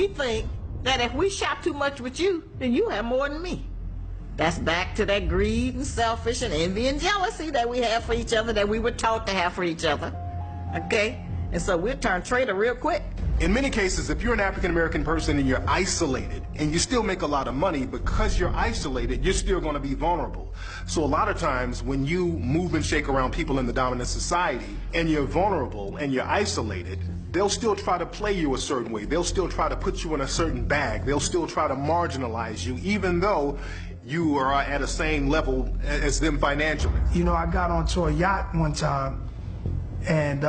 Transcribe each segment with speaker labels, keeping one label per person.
Speaker 1: we think that if we shop too much with you, then you have more than me. That's back to that greed and selfish and envy and jealousy that we have for each other, that we were taught to have for each other. Okay? And so we'll turn traitor real quick.
Speaker 2: In many cases, if you're an African-American person and you're isolated and you still make a lot of money, because you're isolated, you're still going to be vulnerable. So a lot of times when you move and shake around people in the dominant society and you're vulnerable and you're isolated, they'll still try to play you a certain way. They'll still try to put you in a certain bag. They'll still try to marginalize you, even though you are at the same level as them financially.
Speaker 3: You know, I got onto a yacht one time, and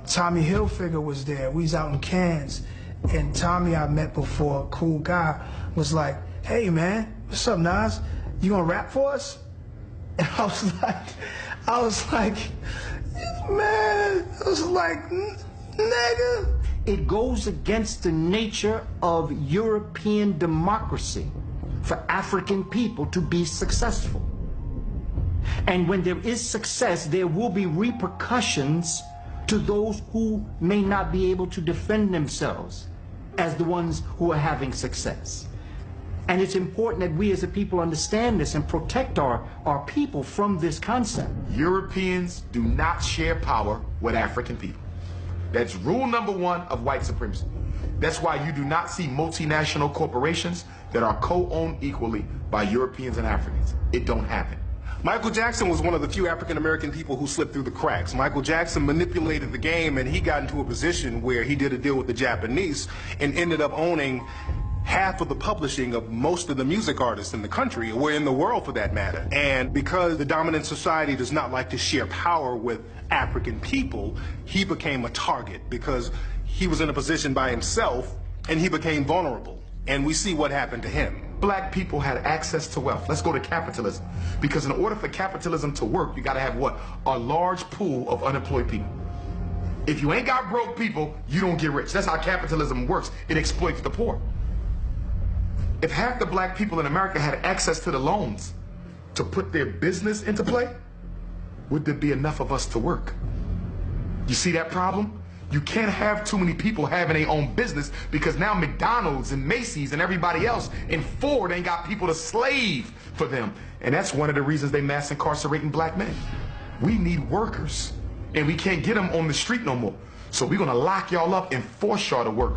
Speaker 3: Tommy Hilfiger was there. We was out in Cannes, and Tommy I met before, a cool guy, was like, "Hey man, what's up, Nas? You gonna rap for us?" And I was like, man, I was like, nigga.
Speaker 4: It goes against the nature of European democracy for African people to be successful. And when there is success, there will be repercussions to those who may not be able to defend themselves as the ones who are having success. And it's important that we as a people understand this and protect our people from this concept.
Speaker 5: Europeans do not share power with African people. That's rule number one of white supremacy. That's why you do not see multinational corporations that are co-owned equally by Europeans and Africans. It don't happen.
Speaker 2: Michael Jackson was one of the few African-American people who slipped through the cracks. Michael Jackson manipulated the game, and he got into a position where he did a deal with the Japanese and ended up owning half of the publishing of most of the music artists in the country, or in the world for that matter. And because the dominant society does not like to share power with African people, he became a target because he was in a position by himself and he became vulnerable. And we see what happened to him.
Speaker 5: Black people had access to wealth. Let's go to capitalism. Because in order for capitalism to work, you gotta have what? A large pool of unemployed people. If you ain't got broke people, you don't get rich. That's how capitalism works. It exploits the poor. If half the black people in America had access to the loans to put their business into play, would there be enough of us to work? You see that problem? You can't have too many people having their own business because now McDonald's and Macy's and everybody else and Ford ain't got people to slave for them. And that's one of the reasons they mass incarcerating black men. We need workers, and we can't get them on the street no more. So we're gonna lock y'all up and force y'all to work.